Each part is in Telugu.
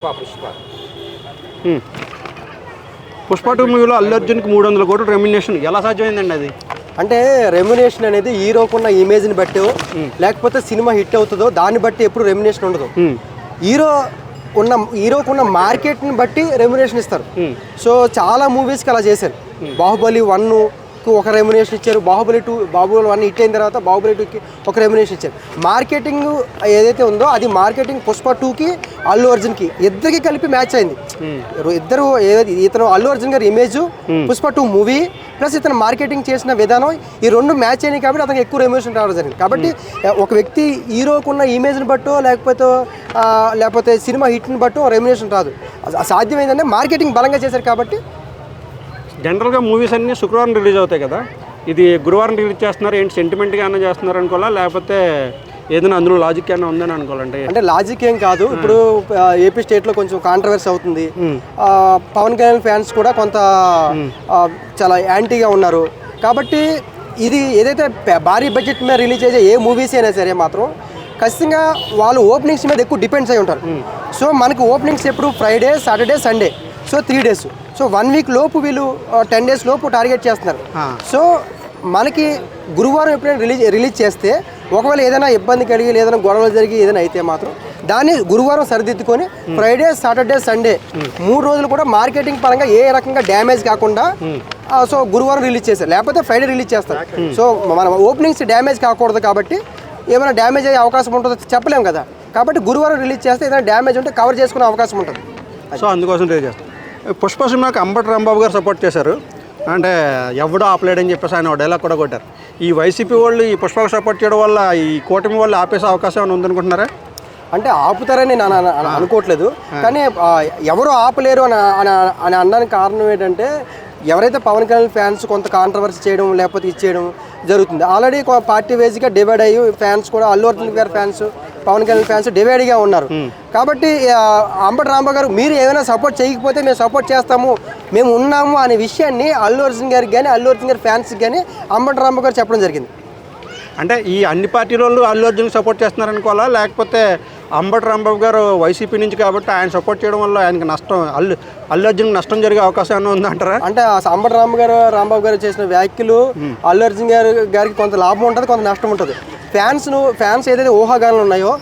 పుష్ప పుష్ప 2 మూవీలో అల్లు అర్జున్కి 300 కోట్లు రెమ్యునేషన్ ఎలా సాధ్యమైందండి అది? అంటే రెమ్యునేషన్ అనేది హీరోకున్న ఇమేజ్ని బట్టి లేకపోతే సినిమా హిట్ అవుతుందో దాన్ని బట్టి ఎప్పుడు రెమ్యునేషన్ ఉండదు. హీరోకున్న మార్కెట్ని బట్టి రెమ్యునేషన్ ఇస్తారు. సో చాలా మూవీస్కి అలా చేశారు. బాహుబలి 1కి ఒక రెమ్యునేషన్ ఇచ్చారు, బాహుబలి 1 హిట్ అయిన తర్వాత బాహుబలి 2కి ఒక రెమ్యునేషన్ ఇచ్చారు. మార్కెటింగ్ ఏదైతే ఉందో అది మార్కెటింగ్ పుష్ప 2కి అల్లు అర్జున్కి ఇద్దరికి కలిపి మ్యాచ్ అయింది. ఇద్దరు ఇతను అల్లు అర్జున్ గారి ఇమేజ్ పుష్ప 2 మూవీ ప్లస్ ఇతను మార్కెటింగ్ చేసిన విధానం ఈ రెండు మ్యాచ్ అయినాయి కాబట్టి అతనికి ఎక్కువ రెమ్యునేషన్ రావడం జరిగింది. కాబట్టి ఒక వ్యక్తి హీరోకున్న ఇమేజ్ని బట్టో లేకపోతే సినిమా హిట్ని బట్టో రెమ్యునేషన్ రాదు. సాధ్యమైందంటే మార్కెటింగ్ బలంగా చేశారు కాబట్టి. జనరల్గా మూవీస్ అన్నీ శుక్రవారం రిలీజ్ అవుతాయి కదా, ఇది గురువారం రిలీజ్ చేస్తున్నారు. ఏంటి సెంటిమెంట్గా ఏమైనా చేస్తున్నారు అనుకోవాలా, లేకపోతే ఏదైనా అందులో లాజిక్ ఏమైనా ఉందని అనుకోవాలంటే? అంటే లాజిక్ ఏం కాదు. ఇప్పుడు ఏపీ స్టేట్లో కొంచెం కాంట్రవర్సీ అవుతుంది. పవన్ కళ్యాణ్ ఫ్యాన్స్ కూడా కొంత చాలా యాంటీగా ఉన్నారు. కాబట్టి ఇది ఏదైతే భారీ బడ్జెట్ మీద రిలీజ్ అయ్యే ఏ మూవీస్ అయినా సరే మాత్రం ఖచ్చితంగా వాళ్ళు ఓపెనింగ్స్ మీద ఎక్కువ డిపెండ్స్ అయి ఉంటారు. సో మనకి ఓపెనింగ్స్ ఎప్పుడు Friday, Saturday, Sunday, so 3 days. So 1 week లోపు వీళ్ళు 10 days లోపు టార్గెట్ చేస్తున్నారు. సో మనకి గురువారం ఎప్పుడైనా రిలీజ్ చేస్తే ఒకవేళ ఏదైనా ఇబ్బంది కలిగి ఏదైనా గొడవలు జరిగి ఏదైనా అయితే మాత్రం దాన్ని గురువారం సరిదిద్దుకొని ఫ్రైడే, సాటర్డే, సండే 3 రోజులు కూడా మార్కెటింగ్ పరంగా ఏ రకంగా డ్యామేజ్ కాకుండా సో గురువారం రిలీజ్ చేస్తారు, లేకపోతే ఫ్రైడే రిలీజ్ చేస్తారు. సో మన ఓపెనింగ్స్ డ్యామేజ్ కాకూడదు కాబట్టి ఏమైనా డ్యామేజ్ అయ్యే అవకాశం ఉంటుందో చెప్పలేము కదా. కాబట్టి గురువారం రిలీజ్ చేస్తే ఏదైనా డ్యామేజ్ ఉంటే కవర్ చేసుకునే అవకాశం ఉంటుంది. సో అందుకోసం రిలీజ్ చేస్తారు. పుష్ప సినిమాకి అంబటి రాంబాబు గారు సపోర్ట్ చేశారు. అంటే ఎవడో ఆపలేడని చెప్పేసి ఆయన డైలాగ్ కూడా కొట్టారు. ఈ వైసీపీ వాళ్ళు ఈ పుష్పకు సపోర్ట్ చేయడం వల్ల ఈ కూటమి వాళ్ళు ఆపేసే అవకాశం ఏమైనా ఉందనుకుంటున్నారా? అంటే ఆపుతారని నేను అనుకోవట్లేదు. కానీ ఎవరు ఆపలేరు అని అనడానికి కారణం ఏంటంటే ఎవరైతే పవన్ కళ్యాణ్ ఫ్యాన్స్ కొంత కాంట్రవర్సీ చేయడం లేకపోతే ఇచ్చేయడం జరుగుతుంది. ఆల్రెడీ పార్టీ వేజ్గా డివైడ్ అయ్యి ఫ్యాన్స్ కూడా అల్లు అర్జున్ గారి ఫ్యాన్స్, పవన్ కళ్యాణ్ ఫ్యాన్స్ డివైడ్గా ఉన్నారు. కాబట్టి అంబటి రాంబాబు గారు మీరు ఏమైనా సపోర్ట్ చేయకపోతే మేము సపోర్ట్ చేస్తాము, మేము ఉన్నాము అనే విషయాన్ని అల్లు అర్జున్ గారికి కానీ అల్లు అర్జున్ గారి ఫ్యాన్స్కి కానీ అంబటి రాంబాబు గారు చెప్పడం జరిగింది. అంటే ఈ అన్ని పార్టీల వాళ్ళు అల్లు అర్జున్ సపోర్ట్ చేస్తున్నారనుకోవాలా, లేకపోతే అంబటి రాంబాబు గారు వైసీపీ నుంచి కాబట్టి ఆయన సపోర్ట్ చేయడం వల్ల ఆయనకి నష్టం, అల్లు అర్జున్ నష్టం జరిగే అవకాశం ఏమైనా ఉందంటారా? అంటే అంబటి రాంబాబు గారు చేసిన వ్యాఖ్యలు అల్లు అర్జున్ గారికి కొంత లాభం ఉంటుంది, కొంత నష్టం ఉంటుంది. ఫ్యాన్స్ ఏదైతే ఊహాగానాలు ఉన్నాయో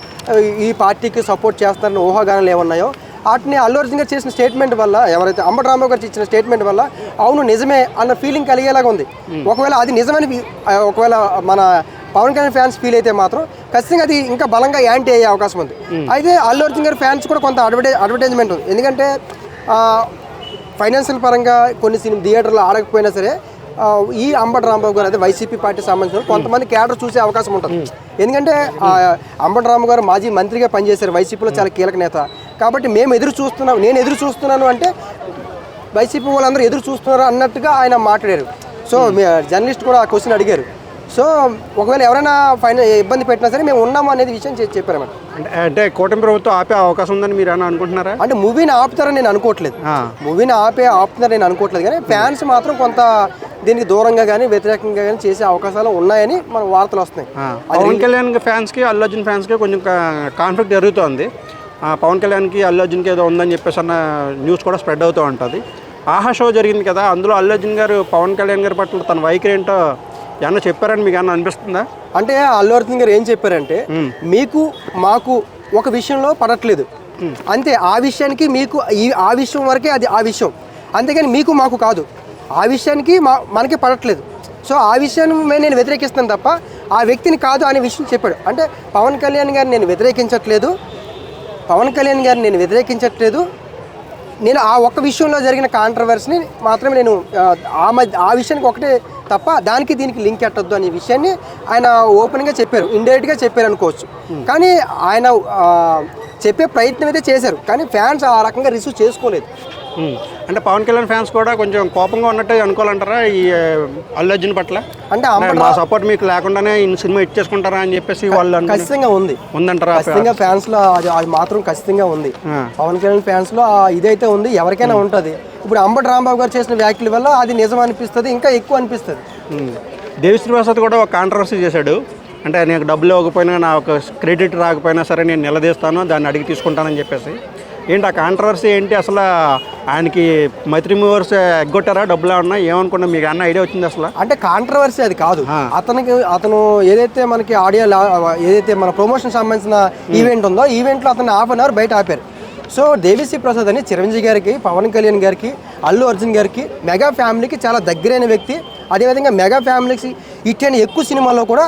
ఈ పార్టీకి సపోర్ట్ చేస్తారని ఊహాగానాలు ఏమున్నాయో వాటిని అల్లు అర్జున్ గారు చేసిన స్టేట్మెంట్ వల్ల, ఎవరైతే అంబటి రాంబాబు గారు ఇచ్చిన స్టేట్మెంట్ వల్ల అవును నిజమే అన్న ఫీలింగ్ కలిగేలాగా ఉంది. ఒకవేళ అది నిజమని ఒకవేళ మన పవన్ కళ్యాణ్ ఫ్యాన్స్ ఫీల్ అయితే మాత్రం ఖచ్చితంగా అది ఇంకా బలంగా యాంటీ అయ్యే అవకాశం ఉంది. అయితే అల్లు అర్జున్ గారి ఫ్యాన్స్ కూడా కొంత అడ్వర్టైజ్మెంట్ ఉంది. ఎందుకంటే ఫైనాన్షియల్ పరంగా కొన్ని థియేటర్లు ఆడకపోయినా సరే ఈ అంబటి రాంబాబు గారు అయితే వైసీపీ పార్టీ సంబంధించిన కొంతమంది క్యాడర్ చూసే అవకాశం ఉంటుంది. ఎందుకంటే అంబటి రాంబాబు గారు మాజీ మంత్రిగా పనిచేశారు, వైసీపీలో చాలా కీలక నేత. కాబట్టి నేను ఎదురు చూస్తున్నాను అంటే వైసీపీ వాళ్ళందరూ ఎదురు చూస్తున్నారు అన్నట్టుగా ఆయన మాట్లాడారు. సో జర్నలిస్ట్ కూడా ఆ క్వశ్చన్ అడిగారు. సో ఒకవేళ ఎవరైనా ఇబ్బంది పెట్టినా సరే మేము ఉన్నాము అనేది విషయం చెప్పారు అన్నమాట. అంటే కూటమి ప్రభుత్వం ఆపే అవకాశం ఉందని మీరు ఏమైనా అనుకుంటున్నారా? అంటే మూవీని ఆపుతారని నేను అనుకోవట్లేదు, ఆపుతున్నారని నేను అనుకోవట్లేదు. కానీ ఫ్యాన్స్ మాత్రం కొంత దీనికి దూరంగా కానీ వ్యతిరేకంగా కానీ చేసే అవకాశాలు ఉన్నాయని మన వార్తలు వస్తున్నాయి. పవన్ కళ్యాణ్ ఫ్యాన్స్కి అల్లు అర్జున్ ఫ్యాన్స్కి కొంచెం కాన్ఫ్లిక్ట్ జరుగుతుంది. పవన్ కళ్యాణ్కి అల్లు అర్జున్కి ఏదో ఉందని చెప్పేసి అన్న న్యూస్ కూడా స్ప్రెడ్ అవుతూ ఉంటుంది. ఆహా షో జరిగింది కదా, అందులో అల్లు అర్జున్ గారు పవన్ కళ్యాణ్ గారి పట్ల తన వైఖరి ఏంటో ఏమన్నా చెప్పారని మీకు ఏమన్నా అనిపిస్తుందా? అంటే అల్లు అర్జున్ గారు ఏం చెప్పారంటే మీకు మాకు ఒక విషయంలో పడట్లేదు అంతే, ఆ విషయానికి మీకు ఆ విషయం వరకే అది ఆ విషయం, అంతేగాని మీకు మాకు కాదు, ఆ విషయానికి మనకి పడట్లేదు. సో ఆ విషయాన్ని నేను వ్యతిరేకిస్తాను తప్ప ఆ వ్యక్తిని కాదు అనే విషయం చెప్పాడు. అంటే పవన్ కళ్యాణ్ గారిని నేను వ్యతిరేకించట్లేదు, నేను ఆ ఒక్క విషయంలో జరిగిన కాంట్రవర్సీని మాత్రమే నేను ఆ విషయానికి ఒకటే తప్ప దానికి దీనికి లింక్ ఎట్టొద్దు అనే విషయాన్ని ఆయన ఓపెన్గా చెప్పారు, ఇండైరెక్ట్గా చెప్పారు అనుకోవచ్చు. కానీ ఆయన చెప్పే ప్రయత్నం అయితే చేశారు, కానీ ఫ్యాన్స్ ఆ రకంగా రిసీవ్ చేసుకోలేదు. అంటే పవన్ కళ్యాణ్ ఫ్యాన్స్ కూడా కొంచెం కోపంగా ఉన్నట్టే అనుకోవాలంటారా ఈ అల్లు అర్జున్ పట్ల? అంటే మా సపోర్ట్ మీకు లేకుండానే ఈ సినిమా ఇచ్చేసుకుంటారా అని చెప్పేసి వాళ్ళు ఖచ్చితంగా ఉందంటారా? ఖచ్చితంగా ఫ్యాన్స్ లో అది మాత్రం ఖచ్చితంగా ఉంది. పవన్ కళ్యాణ్ ఫ్యాన్స్ లో ఇదైతే ఉంది, ఎవరికైనా ఉంటుంది. ఇప్పుడు అంబటి రాంబాబు గారు చేసిన వ్యాఖ్యల వల్ల అది నిజం అనిపిస్తుంది, ఇంకా ఎక్కువ అనిపిస్తుంది. దేవిశ్రీ ప్రసాద్ కూడా ఒక కాంట్రవర్సీ చేశాడు. అంటే నాకు డబ్బులు ఇవ్వకపోయినా, నాకు క్రెడిట్ రాకపోయినా సరే నేను నిలదీస్తాను, దాన్ని అడిగి తీసుకుంటానని చెప్పేసి ఏంటి ఆ కాంట్రవర్సీ ఏంటి అసలు? ఆయనకి మైత్రి మూవర్స్ ఎగ్గొట్టారా? డబ్బులు ఏమన్నా ఏమనుకున్నా మీకు అన్న ఐడియా వచ్చింది అసలు? అంటే కాంట్రవర్సీ అది కాదు. అతను ఏదైతే మనకి ఆడియో ఏదైతే మన ప్రమోషన్ సంబంధించిన ఈవెంట్ ఉందో ఈవెంట్లో అతను 1/2 అవర్ బయట ఆపారు. సో దేవిశ్రీ ప్రసాద్ అని చిరంజీవి గారికి, పవన్ కళ్యాణ్ గారికి, అల్లు అర్జున్ గారికి, మెగా ఫ్యామిలీకి చాలా దగ్గరైన వ్యక్తి. అదేవిధంగా మెగా ఫ్యామిలీకి హిట్ అయిన ఎక్కువ సినిమాల్లో కూడా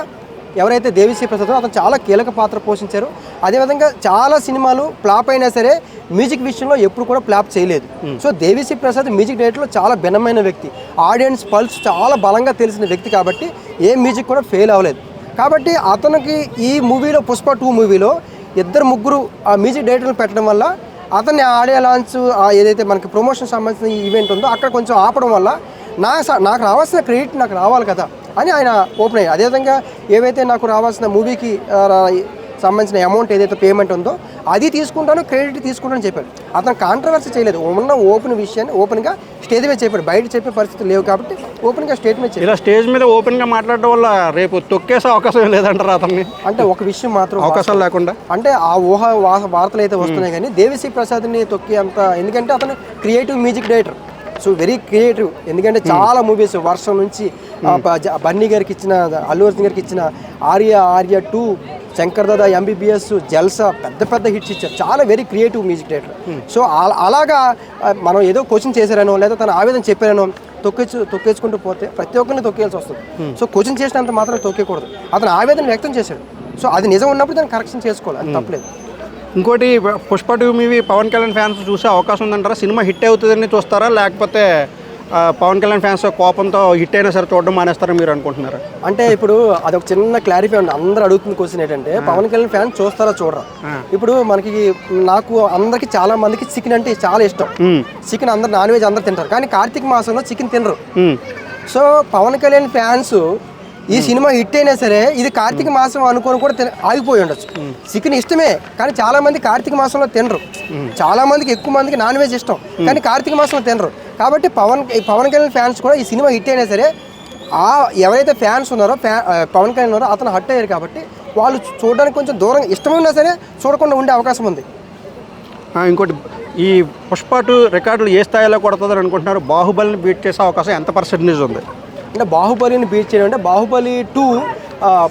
ఎవరైతే దేవిశ్రీ ప్రసాద్ అతను చాలా కీలక పాత్ర పోషించారు. అదేవిధంగా చాలా సినిమాలు ఫ్లాప్ అయినా సరే మ్యూజిక్ విషయంలో ఎప్పుడు కూడా ఫ్లాప్ చేయలేదు. సో దేవిశ్రీ ప్రసాద్ మ్యూజిక్ డైరెక్టర్లో చాలా భిన్నమైన వ్యక్తి, ఆడియన్స్ పల్స్ చాలా బలంగా తెలిసిన వ్యక్తి కాబట్టి ఏ మ్యూజిక్ కూడా ఫెయిల్ అవ్వలేదు. కాబట్టి అతనికి ఈ మూవీలో పుష్ప 2 మూవీలో 2-3 ఆ మ్యూజిక్ డైరెక్టర్లు పెట్టడం వల్ల అతన్ని ఆడియో లాంచ్ ఏదైతే మనకి ప్రమోషన్ సంబంధించిన ఈవెంట్ ఉందో అక్కడ కొంచెం ఆపడం వల్ల నాకు రావాల్సిన క్రెడిట్ నాకు రావాలి కదా అని ఆయన ఓపెన్ అయ్యారు. అదేవిధంగా ఏవైతే నాకు రావాల్సిన మూవీకి సంబంధించిన అమౌంట్ ఏదైతే పేమెంట్ ఉందో అది తీసుకుంటాను, క్రెడిట్ తీసుకుంటానని చెప్పాడు. అతను కాంట్రవర్సీ చేయలేదు. ఉన్న ఓపెన్ విషయాన్ని ఓపెన్గా స్టేజ్ మీద చెప్పాడు. బయట చెప్పే పరిస్థితులు లేవు కాబట్టి ఓపెన్గా స్టేజ్ మీద ఇలా స్టేజ్ మీద ఓపెన్గా మాట్లాడడం వల్ల రేపు తొక్కేసే అవకాశం లేదంటారా అతన్ని? అంటే ఒక విషయం మాత్రం అవకాశాలు లేకుండా అంటే ఆ వార్తలు అయితే వస్తున్నాయి కానీ దేవిశ్రీ ప్రసాద్ని తొక్కి అంత, ఎందుకంటే అతను creative music director. So very creative. ఎందుకంటే చాలా మూవీస్ వర్షం నుంచి బన్నీ గారికి ఇచ్చిన, అల్లు అర్జున్ గారికి ఇచ్చిన ఆర్య 2, శంకర్ దాదా, MBBS, జల్సా పెద్ద పెద్ద హిట్స్ ఇచ్చారు. చాలా very creative music director. So అలాగా మనం ఏదో క్వశ్చన్ చేశారనో లేదా తన ఆవేదన చెప్పారనో తొక్కేసుకుంటూ పోతే ప్రతి ఒక్కరిని తొక్కేయాల్సి వస్తుంది. సో క్వశ్చన్ చేసినంత మాత్రం తొక్కేయకూడదు. అతను ఆవేదన వ్యక్తం చేశాడు. సో అది నిజం ఉన్నప్పుడు దాన్ని కరెక్షన్ చేసుకోవాలి, అది తప్పలేదు. ఇంకోటి పుష్ప 2 మూవీ పవన్ కళ్యాణ్ ఫ్యాన్స్ చూసే అవకాశం ఉందంటారా? సినిమా హిట్ అవుతుందని చూస్తారా, లేకపోతే పవన్ కళ్యాణ్ ఫ్యాన్స్ కోపంతో హిట్ అయినా సరే చూడడం మానేస్తారని మీరు అనుకుంటున్నారా? అంటే ఇప్పుడు అదొక చిన్న క్లారిఫై ఉంది. అందరూ అడుగుతున్న క్వశ్చన్ ఏంటంటే పవన్ కళ్యాణ్ ఫ్యాన్స్ చూస్తారా చూడరా? ఇప్పుడు నాకు అందరికి చాలా మందికి చికెన్ అంటే చాలా ఇష్టం. చికెన్ అందరు నాన్ వెజ్ అందరు తింటారు, కానీ కార్తీక మాసంలో చికెన్ తినరు. సో పవన్ కళ్యాణ్ ఫ్యాన్స్ ఈ సినిమా హిట్ అయినా సరే ఇది కార్తీక మాసం అనుకొని కూడా ఆగిపోయి ఉండొచ్చు. చికెన్ ఇష్టమే కానీ చాలా మంది కార్తీక మాసంలో తినరు. చాలా మందికి, ఎక్కువ మందికి నాన్ వెజ్ ఇష్టం కానీ కార్తీక మాసంలో తినరు. కాబట్టి పవన్ కళ్యాణ్ ఫ్యాన్స్ కూడా ఈ సినిమా హిట్ అయినా సరే ఎవరైతే ఫ్యాన్స్ ఉన్నారో పవన్ కళ్యాణ్ ఉన్నారో అతను హట్ అయ్యారు కాబట్టి వాళ్ళు చూడడానికి కొంచెం దూరం ఇష్టమైనా సరే చూడకుండా ఉండే అవకాశం ఉంది. ఇంకోటి ఈ పుష్ప 2 రికార్డులు ఏ స్థాయిలో కొడుతుందని అనుకుంటున్నారు? బాహుబలిని బీట్ చేసే అవకాశం ఎంత పర్సెంటేజ్ ఉంది? అంటే బాహుబలిని బీట్ చేయడం అంటే బాహుబలి 2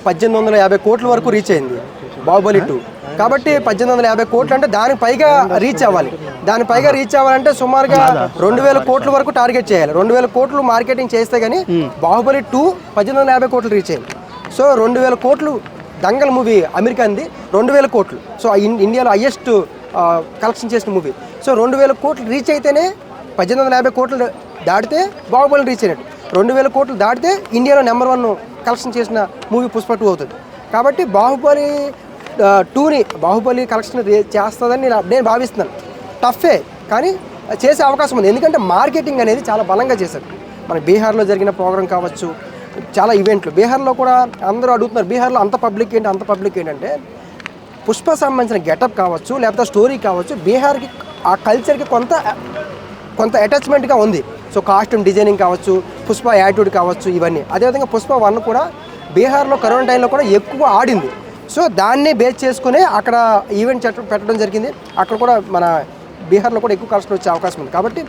1850 కోట్ల వరకు రీచ్ అయింది బాహుబలి 2. కాబట్టి 1850 కోట్లు అంటే దానికి పైగా రీచ్ అవ్వాలి. రీచ్ అవ్వాలంటే సుమారుగా 2000 కోట్ల వరకు టార్గెట్ చేయాలి. 2000 కోట్లు మార్కెటింగ్ చేస్తే కానీ బాహుబలి 2 1850 కోట్లు రీచ్ అయింది. సో 2000 కోట్లు దంగల్ మూవీ అమెరికాది 2000 కోట్లు. సో ఇండియాలో హైయెస్ట్ కలెక్షన్ చేసిన మూవీ. సో 2000 కోట్లు రీచ్ అయితేనే 1850 కోట్లు దాటితే బాహుబలి రీచ్ అయినట్టు. 2000 కోట్లు దాటితే ఇండియాలో నెంబర్ 1 కలెక్షన్ చేసిన మూవీ పుష్ప 2 అవుతుంది. కాబట్టి బాహుబలి 2ని బాహుబలి కలెక్షన్ చేస్తుందని నేను భావిస్తున్నాను. టఫే కానీ చేసే అవకాశం ఉంది. ఎందుకంటే మార్కెటింగ్ అనేది చాలా బలంగా చేశారు. మన బీహార్లో జరిగిన ప్రోగ్రాం కావచ్చు, చాలా ఈవెంట్లు బీహార్లో కూడా అందరూ అడుగుతున్నారు. బీహార్లో అంత పబ్లిక్ ఏంటంటే పుష్ప సంబంధించిన గెటప్ కావచ్చు, లేకపోతే స్టోరీ కావచ్చు, బీహార్కి ఆ కల్చర్కి కొంత అటాచ్మెంట్గా ఉంది. సో కాస్ట్యూమ్ డిజైనింగ్ కావచ్చు, పుష్ప యాటిట్యూడ్ కావచ్చు, ఇవన్నీ. అదేవిధంగా పుష్ప 1 కూడా బీహార్లో కరోనా టైంలో కూడా ఎక్కువ ఆడింది. సో దాన్ని బేస్ చేసుకుని అక్కడ ఈవెంట్ పెట్టడం జరిగింది. అక్కడ కూడా మన బీహార్లో కూడా ఎక్కువ కలెక్షన్ వచ్చే అవకాశం ఉంది. కాబట్టి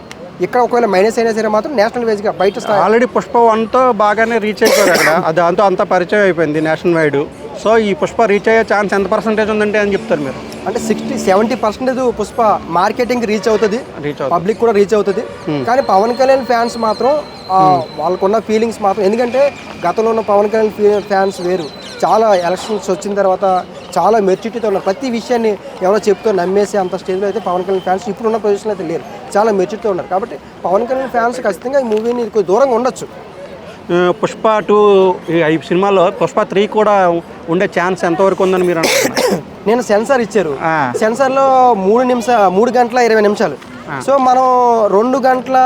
ఇక్కడ ఒకవేళ మైనస్ అయినా సరే మాత్రం నేషనల్ వైజ్గా బయట ఆల్రెడీ పుష్ప 1తో బాగానే రీచ్ అయిపోయారు అక్కడ. దాంతో అంతా పరిచయం అయిపోయింది నేషనల్ వైడ్. సో ఈ పుష్ప రీచ్ అయ్యే ఛాన్స్ ఎంత పర్సెంటేజ్ ఉందంటే అని చెప్తారు మీరు? అంటే 60-70% పుష్ప మార్కెటింగ్ రీచ్ అవుతుంది, పబ్లిక్ కూడా రీచ్ అవుతుంది. కానీ పవన్ కళ్యాణ్ ఫ్యాన్స్ మాత్రం వాళ్ళకున్న ఫీలింగ్స్ మాత్రం, ఎందుకంటే గతంలో ఉన్న పవన్ కళ్యాణ్ ఫ్యాన్స్ వేరు. చాలా ఎలక్షన్స్ వచ్చిన తర్వాత చాలా మెచ్యూరిటీతో ఉన్నారు. ప్రతి విషయాన్ని ఎవరో చెప్తూ నమ్మేసి అంత స్టేజ్లో అయితే పవన్ కళ్యాణ్ ఫ్యాన్స్ ఇప్పుడున్న పొజిషన్లో అయితే లేరు. చాలా మెచ్యూరిటీతో ఉన్నారు. కాబట్టి పవన్ కళ్యాణ్ ఫ్యాన్స్ ఖచ్చితంగా ఈ మూవీని కొద్ది దూరంగా ఉండొచ్చు. పుష్ప 2 ఈ సినిమాలో పుష్ప 3 కూడా ఉండే ఛాన్స్ ఎంతవరకు ఉందని మీరు అనుకుంటున్నారు? నేను సెన్సార్ ఇచ్చారు. సెన్సార్లో 3 గంటల 20 నిమిషాలు. సో మనం 2 గంటల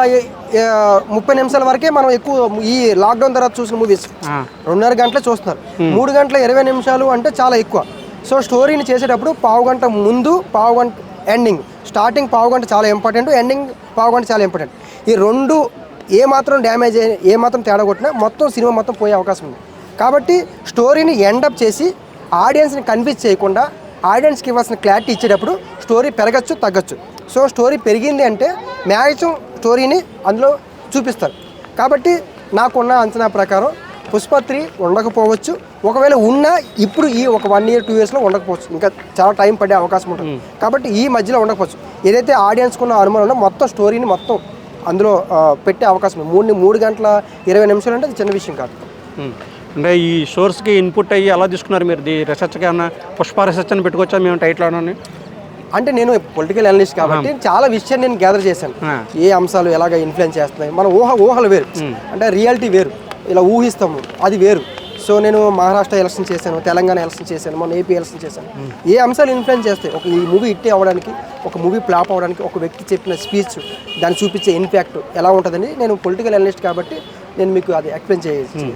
30 నిమిషాల వరకే మనం ఎక్కువ ఈ లాక్డౌన్ తర్వాత చూసిన మూవీస్ 2.5 గంటలే చూస్తున్నారు. 3 గంటల 20 నిమిషాలు అంటే చాలా ఎక్కువ. సో స్టోరీని చేసేటప్పుడు పావు గంట ముందు, పావు గంట ఎండింగ్. స్టార్టింగ్ పావు గంట చాలా ఇంపార్టెంట్, ఎండింగ్ పావు గంట చాలా ఇంపార్టెంట్. ఈ రెండు ఏమాత్రం డ్యామేజ్ ఏమాత్రం తేడా కొట్టినా మొత్తం సినిమా మొత్తం పోయే అవకాశం ఉంది. కాబట్టి స్టోరీని ఎండప్ చేసి ఆడియన్స్ని కన్విన్స్ చేయకుండా ఆడియన్స్కి ఇవ్వాల్సిన క్లారిటీ ఇచ్చేటప్పుడు స్టోరీ పెరగచ్చు, తగ్గచ్చు. సో స్టోరీ పెరిగింది అంటే మ్యాక్సిమం స్టోరీని అందులో చూపిస్తారు. కాబట్టి నాకున్న అంచనా ప్రకారం పుష్ప 3 ఉండకపోవచ్చు. ఒకవేళ ఉన్నా ఇప్పుడు ఈ ఒక 1 year 2 yearsలో ఉండకపోవచ్చు, ఇంకా చాలా టైం పడే అవకాశం ఉంటుంది. కాబట్టి ఈ మధ్యలో ఉండకపోవచ్చు. ఏదైతే ఆడియన్స్కున్న అనుమానం ఉందో మొత్తం స్టోరీని మొత్తం అందులో పెట్టే అవకాశం ఉంది. 3 గంటల 20 నిమిషాలు అంటే అది చిన్న విషయం కాదు. అంటే ఈ సోర్స్కి ఇన్పుట్ అయ్యి ఎలా తీసుకున్నారు మీరు? రీసెర్చ్కి ఏమన్నా పుష్ప రీసెర్చ్ అని పెట్టుకోవచ్చా మేము టైటిల్లోనే? అంటే నేను పొలిటికల్ అనలిస్ట్ కాబట్టి చాలా విషయాన్ని నేను గ్యాదర్ చేశాను. ఏ అంశాలు ఎలాగ ఇన్ఫ్లుయెన్స్ చేస్తున్నాయి, మన ఊహలు వేరు, అంటే రియాలిటీ వేరు, ఇలా ఊహిస్తాము అది వేరు. సో నేను మహారాష్ట్ర ఎలక్షన్ చేశాను, తెలంగాణ ఎలక్షన్ చేశాను, మొన్న ఏపీ ఎలక్షన్ చేశాను. ఏ అంశాలు ఇన్ఫ్లుయెన్స్ చేస్తాయి ఈ మూవీ హిట్ అవ్వడానికి, ఒక మూవీ ఫ్లాప్ అవ్వడానికి, ఒక వ్యక్తి చెప్పిన స్పీచ్ దాన్ని చూపించే ఇంపాక్ట్ ఎలా ఉంటుందని నేను పొలిటికల్ అనలిస్ట్ కాబట్టి నేను మీకు అది ఎక్స్ప్లెయిన్ చేయొచ్చు.